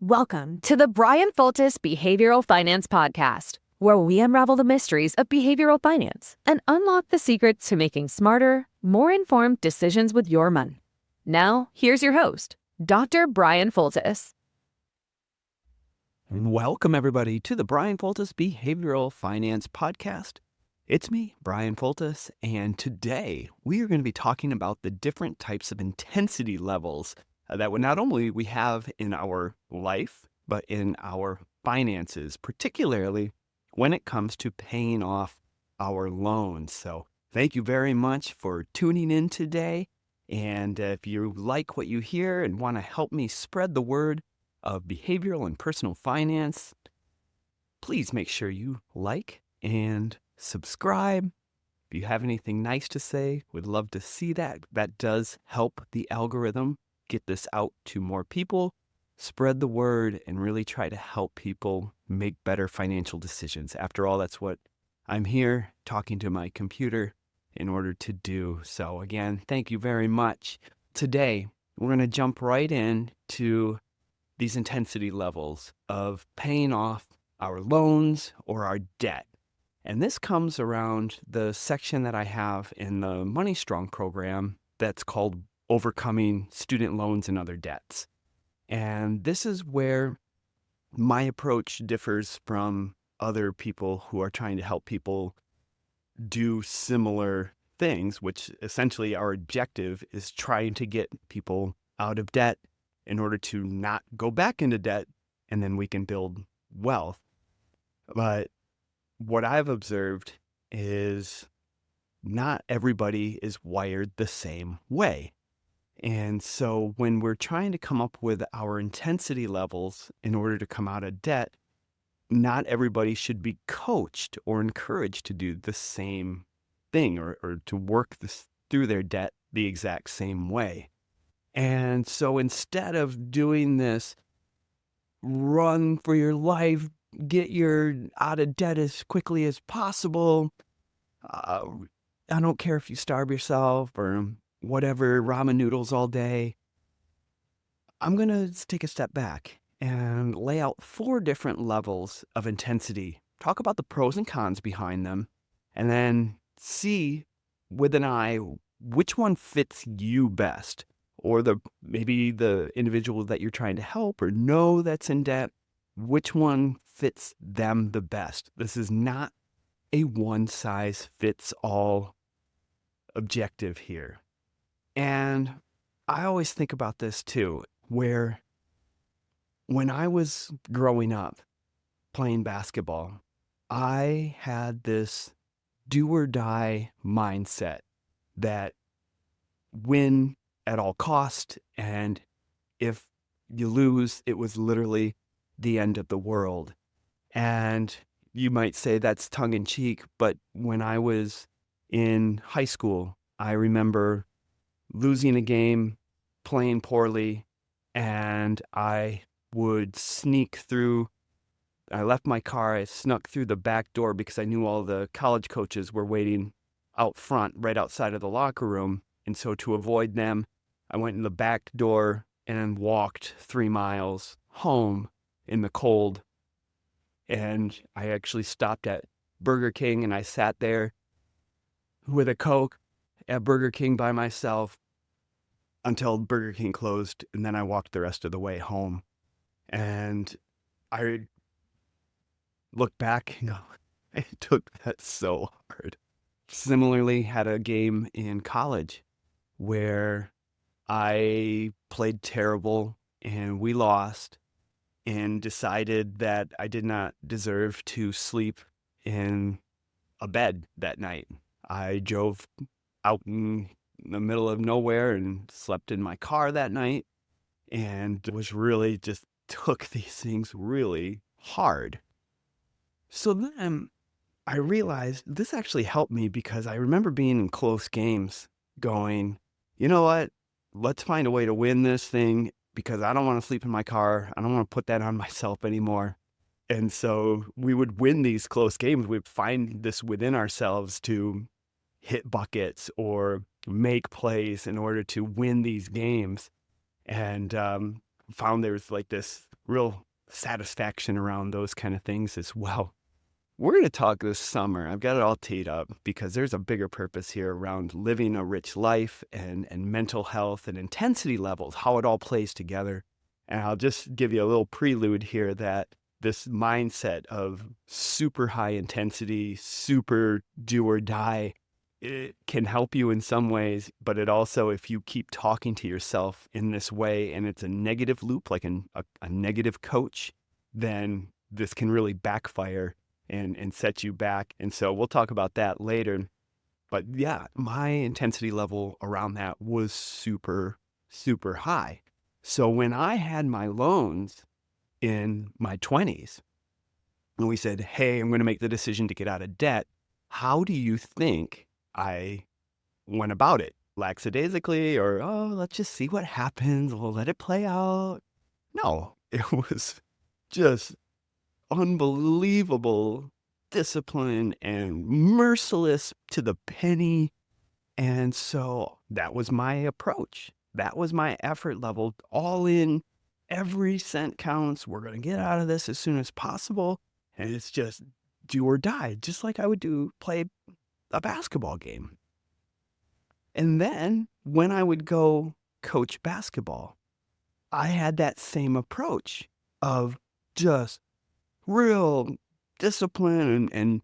Welcome to the Bryan Foltice Behavioral Finance Podcast, where we unravel the mysteries of behavioral finance and unlock the secrets to making smarter, more informed decisions with your money. Now, here's your host, Dr. Bryan Foltice. Welcome, everybody, to the Bryan Foltice Behavioral Finance Podcast. It's me, Bryan Foltice, and today we are going to be talking about the different types of intensity levels that not only we have in our life, but in our finances, particularly when it comes to paying off our loans. So thank you very much for tuning in today. And if you like what you hear and want to help me spread the word of behavioral and personal finance, please make sure you like and subscribe. If you have anything nice to say, we'd love to see that. That does help the algorithm get this out to more people, spread the word, and really try to help people make better financial decisions. After all, that's what I'm here talking to my computer in order to do. So again, thank you very much. Today, we're going to jump right into these intensity levels of paying off our loans or our debt. And this comes around the section that I have in the Money Strong program that's called Overcoming Student Loans and Other Debts. And this is where my approach differs from other people who are trying to help people do similar things, which essentially our objective is trying to get people out of debt in order to not go back into debt, and then we can build wealth. But what I've observed is not everybody is wired the same way. And so when we're trying to come up with our intensity levels in order to come out of debt, not everybody should be coached or encouraged to do the same thing or to work through their debt the exact same way. And so instead of doing this run for your life, get your out of debt as quickly as possible, I don't care if you starve yourself or whatever, ramen noodles all day, I'm going to take a step back and lay out 4 different levels of intensity, talk about the pros and cons behind them, and then see with an eye which one fits you best, or maybe the individual that you're trying to help or know that's in debt, which one fits them the best. This is not a one-size-fits-all objective here. And I always think about this too, where when I was growing up playing basketball, I had this do or die mindset that win at all cost, and if you lose, it was literally the end of the world. And you might say that's tongue in cheek, but when I was in high school, I remember losing a game, playing poorly, and I would sneak through. I left my car, I snuck through the back door because I knew all the college coaches were waiting out front, right outside of the locker room. And so to avoid them, I went in the back door and walked 3 miles home in the cold. And I actually stopped at Burger King and I sat there with a Coke at Burger King by myself until Burger King closed, and then I walked the rest of the way home. And I look back and go, I took that so hard. Similarly, had a game in college where I played terrible and we lost, and decided that I did not deserve to sleep in a bed that night. I drove out in the middle of nowhere and slept in my car that night, and was really just took these things really hard. So then I realized this actually helped me, because I remember being in close games going, you know what, let's find a way to win this thing, because I don't want to sleep in my car. I don't want to put that on myself anymore. And so we would win these close games. We'd find this within ourselves to hit buckets or make plays in order to win these games. And found there was like this real satisfaction around those kind of things as well. We're going to talk this summer. I've got it all teed up because there's a bigger purpose here around living a rich life and mental health and intensity levels, how it all plays together. And I'll just give you a little prelude here that this mindset of super high intensity, super do or die, it can help you in some ways, but it also, if you keep talking to yourself in this way and it's a negative loop, like a negative coach, then this can really backfire and set you back. And so we'll talk about that later. But yeah, my intensity level around that was super, super high. So when I had my loans in my 20s, and we said, hey, I'm going to make the decision to get out of debt, how do you think I went about it? Lackadaisically, or, oh, let's just see what happens. We'll let it play out. No, it was just unbelievable discipline and merciless to the penny. And so that was my approach. That was my effort level, all in. Every cent counts. We're going to get out of this as soon as possible. And it's just do or die, just like I would play a basketball game. And then when I would go coach basketball, I had that same approach of just real discipline and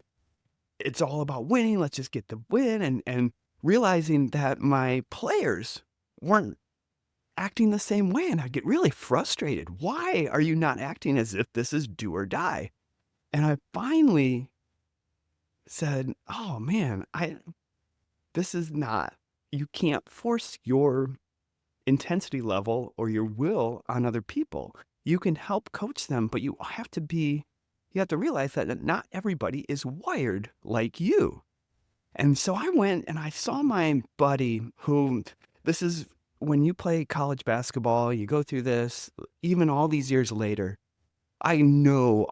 it's all about winning. Let's just get the win and realizing that my players weren't acting the same way. And I get really frustrated. Why are you not acting as if this is do or die? And I finally said, oh man, this is not, you can't force your intensity level or your will on other people. You can help coach them, but you have to realize that not everybody is wired like you. And so I went and I saw my buddy who, this is when you play college basketball, you go through this, even all these years later, I know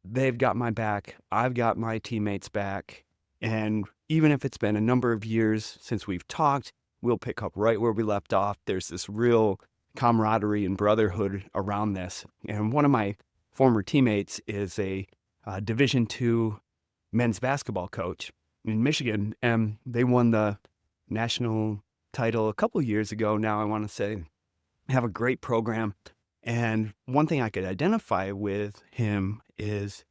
they've got my back. I've got my teammates' back. And even if it's been a number of years since we've talked, we'll pick up right where we left off. There's this real camaraderie and brotherhood around this. And one of my former teammates is a Division II men's basketball coach in Michigan. And they won the national title a couple years ago now, I want to say. Have a great program. And one thing I could identify with him is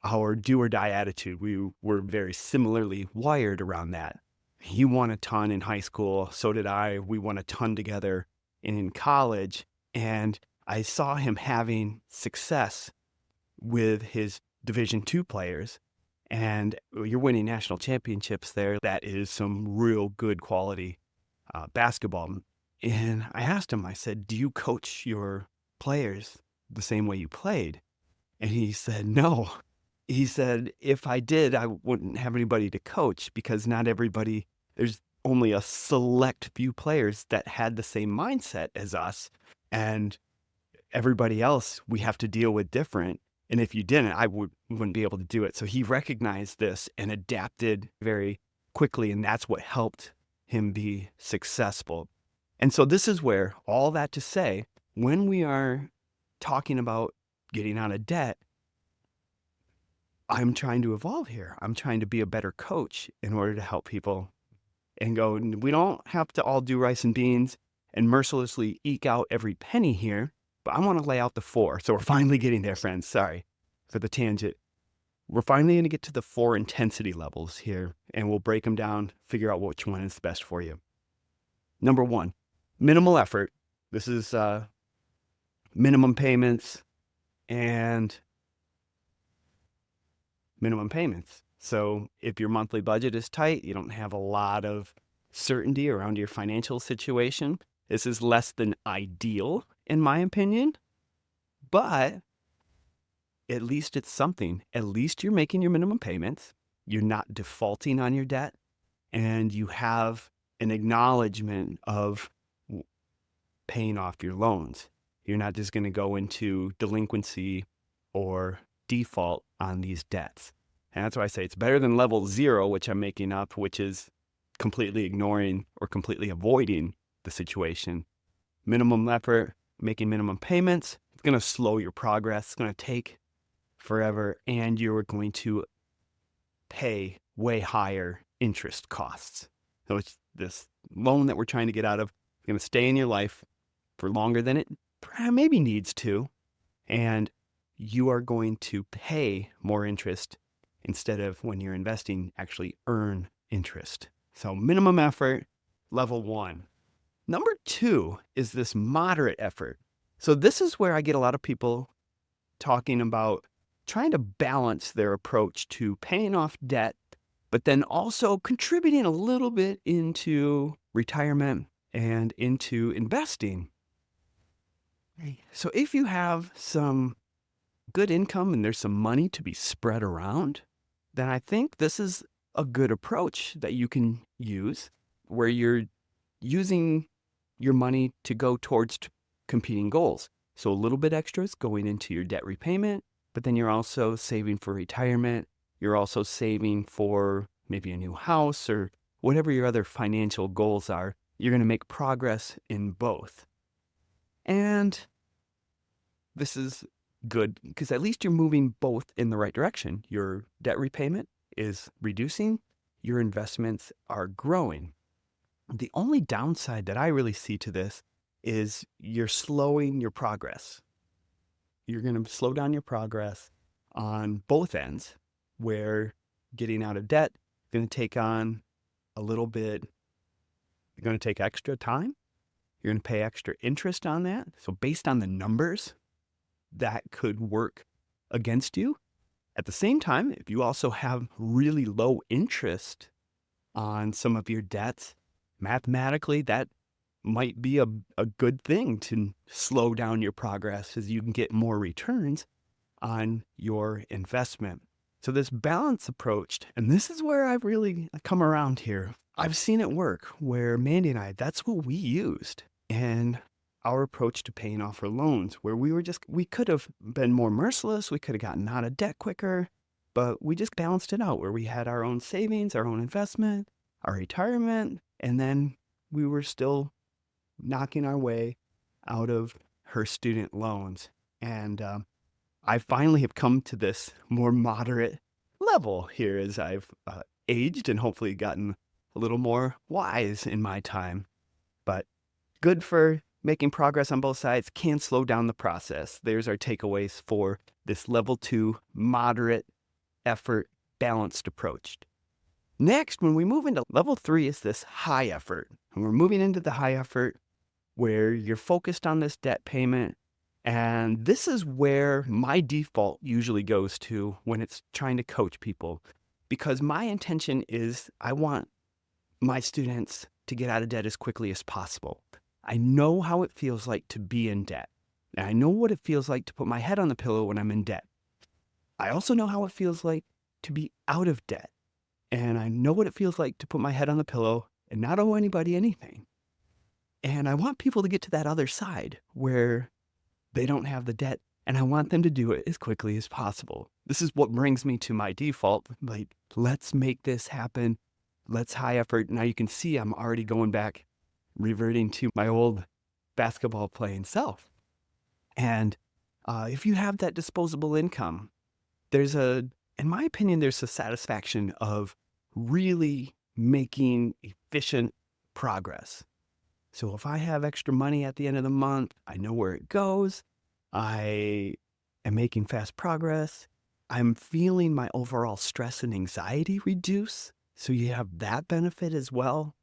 our do or die attitude. We were very similarly wired around that. He won a ton in high school. So did I. We won a ton together in college. And I saw him having success with his Division II players. And you're winning national championships there. That is some real good quality basketball. And I asked him, I said, do you coach your players the same way you played? And he said, no. He said, if I did, I wouldn't have anybody to coach because not everybody, there's only a select few players that had the same mindset as us. And everybody else we have to deal with different. And if you didn't, I wouldn't be able to do it. So he recognized this and adapted very quickly. And that's what helped him be successful. And so this is where, all that to say, when we are talking about getting out of debt, I'm trying to evolve here. I'm trying to be a better coach in order to help people and go, we don't have to all do rice and beans and mercilessly eke out every penny here, but I want to lay out the 4. So we're finally getting there, friends. Sorry for the tangent. We're finally going to get to the 4 intensity levels here, and we'll break them down, figure out which one is best for you. Number 1, minimal effort. This is minimum payments and minimum payments. So if your monthly budget is tight, you don't have a lot of certainty around your financial situation, this is less than ideal, in my opinion, but at least it's something. At least you're making your minimum payments, you're not defaulting on your debt, and you have an acknowledgement of paying off your loans. You're not just going to go into delinquency or default on these debts. And that's why I say it's better than level 0, which I'm making up, which is completely ignoring or completely avoiding the situation. Minimum effort, making minimum payments, It's going to slow your progress. It's going to take forever, and you're going to pay way higher interest costs. So it's this loan that we're trying to get out of. It's going to stay in your life for longer than it maybe needs to, and you are going to pay more interest instead of, when you're investing, actually earn interest. So minimum effort, level 1. Number 2 is this moderate effort. So this is where I get a lot of people talking about trying to balance their approach to paying off debt, but then also contributing a little bit into retirement and into investing. So if you have some good income and there's some money to be spread around, then I think this is a good approach that you can use, where you're using your money to go towards competing goals. So a little bit extra is going into your debt repayment, but then you're also saving for retirement. You're also saving for maybe a new house or whatever your other financial goals are. You're going to make progress in both. And this is good because at least you're moving both in the right direction. Your debt repayment is reducing, your investments are growing. The only downside that I really see to this is you're slowing your progress. You're going to slow down your progress on both ends, where getting out of debt is going to take on a little bit. You're going to take extra time. You're going to pay extra interest on that. So based on the numbers, that could work against you. At the same time, if you also have really low interest on some of your debts, mathematically, that might be a good thing to slow down your progress, as you can get more returns on your investment. So this balance approach, and this is where I've really come around here. I've seen it work, where Mandy and I, that's what we used in our approach to paying off our loans, where we could have been more merciless. We could have gotten out of debt quicker, but we just balanced it out, where we had our own savings, our own investment, our retirement, and then we were still knocking our way out of her student loans. And I finally have come to this more moderate level here as I've aged and hopefully gotten a little more wise in my time. But good for making progress on both sides, can slow down the process. There's our takeaways for this level 2 moderate effort balanced approach. Next, when we move into level 3, is this high effort. And we're moving into the high effort, where you're focused on this debt payment. And this is where my default usually goes to when it's trying to coach people, because my intention is I want my students to get out of debt as quickly as possible. I know how it feels like to be in debt. And I know what it feels like to put my head on the pillow when I'm in debt. I also know how it feels like to be out of debt. And I know what it feels like to put my head on the pillow and not owe anybody anything. And I want people to get to that other side where they don't have the debt, and I want them to do it as quickly as possible. This is what brings me to my default. Like, let's make this happen. Let's high effort. Now you can see I'm already going back, reverting to my old basketball playing self. And if you have that disposable income, in my opinion, there's a satisfaction of really making efficient progress. So if I have extra money at the end of the month, I know where it goes. I am making fast progress. I'm feeling my overall stress and anxiety reduce. So you have that benefit as well.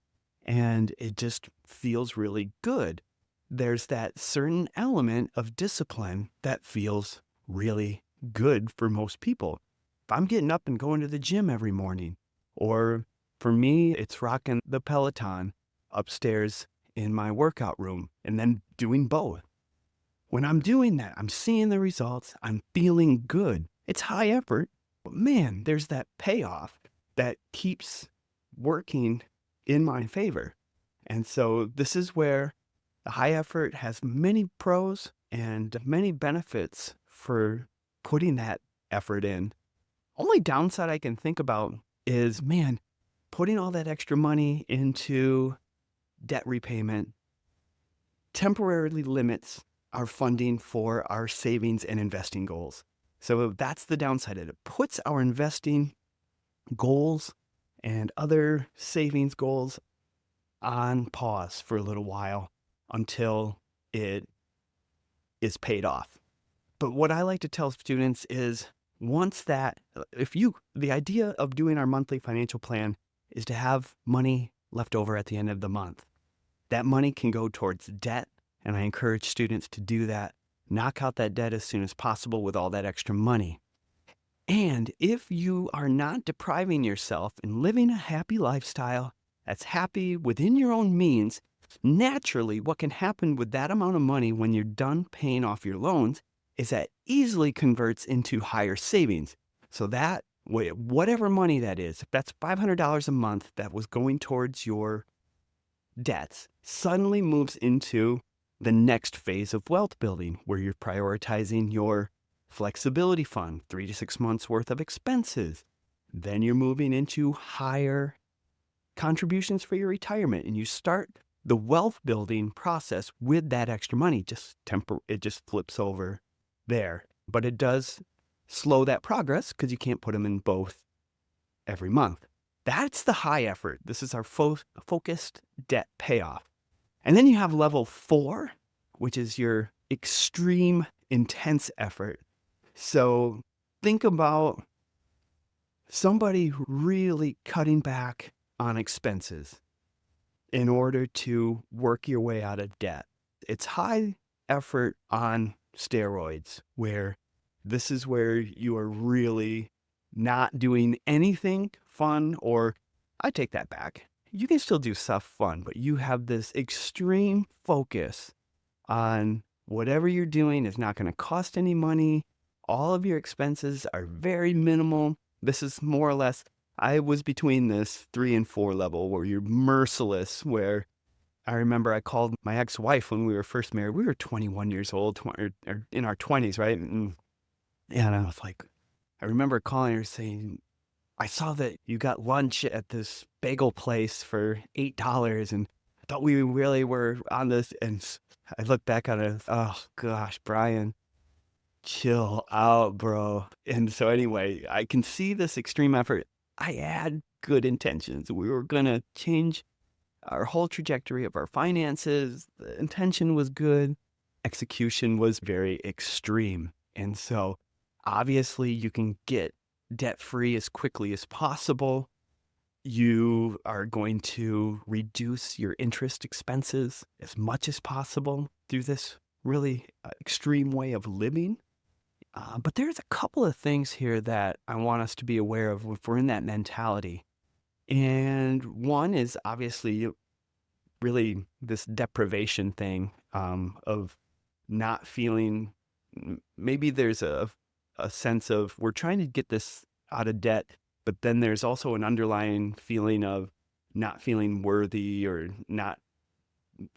And it just feels really good. There's that certain element of discipline that feels really good for most people. If I'm getting up and going to the gym every morning, or for me, it's rocking the Peloton upstairs in my workout room and then doing both. When I'm doing that, I'm seeing the results. I'm feeling good. It's high effort, but man, there's that payoff that keeps working in my favor. And so this is where the high effort has many pros and many benefits for putting that effort in. Only downside I can think about is, man, putting all that extra money into debt repayment temporarily limits our funding for our savings and investing goals. So that's the downside of it. It puts our investing goals and other savings goals on pause for a little while until it is paid off. But what I like to tell students is the idea of doing our monthly financial plan is to have money left over at the end of the month. That money can go towards debt, and I encourage students to do that. Knock out that debt as soon as possible with all that extra money. And if you are not depriving yourself and living a happy lifestyle that's happy within your own means, naturally what can happen with that amount of money when you're done paying off your loans is that easily converts into higher savings. So that, whatever money that is, if that's $500 a month that was going towards your debts, suddenly moves into the next phase of wealth building where you're prioritizing your flexibility fund, 3 to 6 months worth of expenses. Then you're moving into higher contributions for your retirement, and you start the wealth building process with that extra money. It just flips over there, but it does slow that progress because you can't put them in both every month. That's the high effort. This is our focused debt payoff. And then you have level 4, which is your extreme intense effort. So think about somebody really cutting back on expenses in order to work your way out of debt. It's high effort on steroids, where this is where you are really not doing anything fun, or I take that back. You can still do stuff fun, but you have this extreme focus on whatever you're doing is not going to cost any money. All of your expenses are very minimal. This is more or less, I was between this 3 and 4 level where you're merciless, where I remember I called my ex-wife when we were first married. We were 21 years old, or in our 20s, right? And I was like, I remember calling her saying, I saw that you got lunch at this bagel place for $8, and I thought we really were on this. And I look back on it, oh gosh, Bryan, chill out, bro. And so anyway, I can see this extreme effort. I had good intentions. We were going to change our whole trajectory of our finances. The intention was good. Execution was very extreme. And so obviously you can get debt-free as quickly as possible. You are going to reduce your interest expenses as much as possible through this really extreme way of living. But there's a couple of things here that I want us to be aware of if we're in that mentality. And one is obviously really this deprivation thing of not feeling, maybe there's a sense of we're trying to get this out of debt, but then there's also an underlying feeling of not feeling worthy or not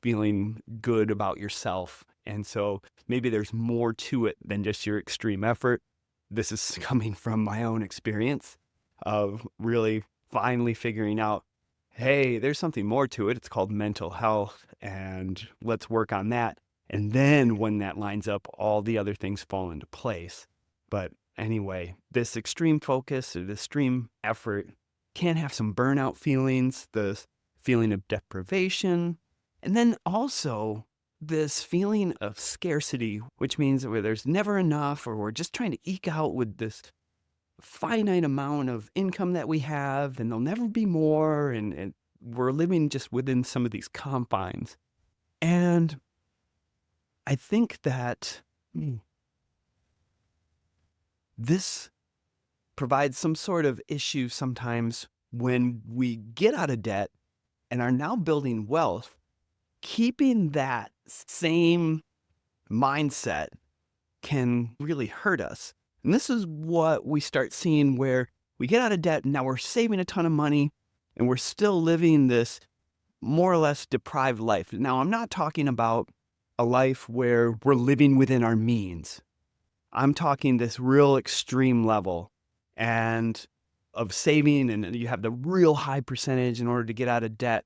feeling good about yourself. And so maybe there's more to it than just your extreme effort. This is coming from my own experience of really finally figuring out, hey, there's something more to it. It's called mental health, and let's work on that. And then when that lines up, all the other things fall into place. But anyway, this extreme focus or this extreme effort can have some burnout feelings, the feeling of deprivation, and then also this feeling of scarcity, which means where there's never enough, or we're just trying to eke out with this finite amount of income that we have, and there'll never be more, and we're living just within some of these confines. And I think that this provides some sort of issue sometimes when we get out of debt and are now building wealth. Keeping that same mindset can really hurt us. And this is what we start seeing, where we get out of debt and now we're saving a ton of money and we're still living this more or less deprived life. Now, I'm not talking about a life where we're living within our means. I'm talking this real extreme level and of saving, and you have the real high percentage in order to get out of debt.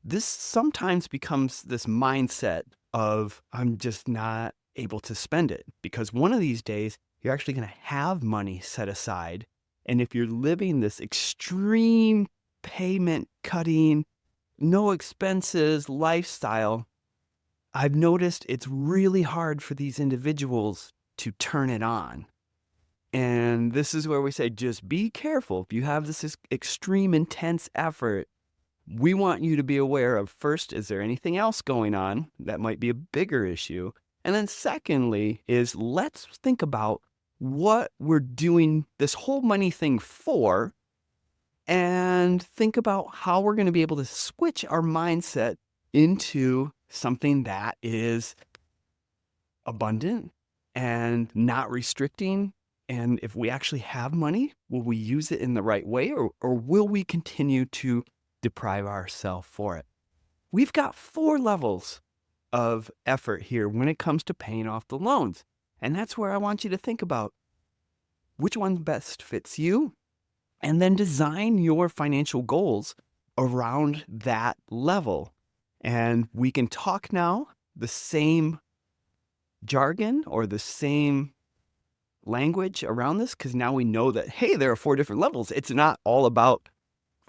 This sometimes becomes this mindset of I'm just not able to spend it, because one of these days you're actually going to have money set aside. And if you're living this extreme payment cutting, no expenses lifestyle, I've noticed it's really hard for these individuals to turn it on. And this is where we say, just be careful. If you have this extreme intense effort, we want you to be aware of, first, is there anything else going on that might be a bigger issue? And then secondly is, let's think about what we're doing this whole money thing for, and think about how we're going to be able to switch our mindset into something that is abundant and not restricting. And if we actually have money, will we use it in the right way, or will we continue to deprive ourselves for it? We've got 4 levels of effort here when it comes to paying off the loans. And that's where I want you to think about which one best fits you, and then design your financial goals around that level. And we can talk now the same jargon or the same language around this, because now we know that, hey, there are 4 different levels. It's not all about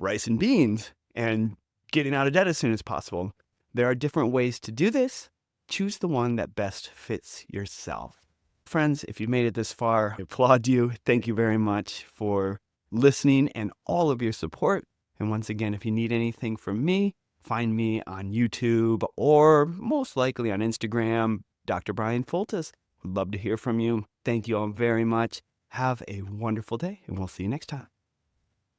rice and beans and getting out of debt as soon as possible. There are different ways to do this. Choose the one that best fits yourself. Friends, if you made it this far, I applaud you. Thank you very much for listening and all of your support. And once again, if you need anything from me, find me on YouTube or most likely on Instagram, Dr. Bryan Foltice. Would love to hear from you. Thank you all very much. Have a wonderful day, and we'll see you next time.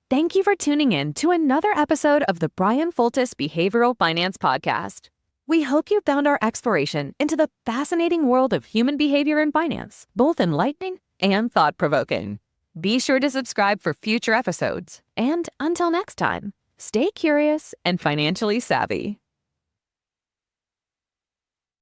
Thank you for tuning in to another episode of the Bryan Foltice Behavioral Finance Podcast. We hope you found our exploration into the fascinating world of human behavior and finance both enlightening and thought-provoking. Be sure to subscribe for future episodes. And until next time, stay curious and financially savvy.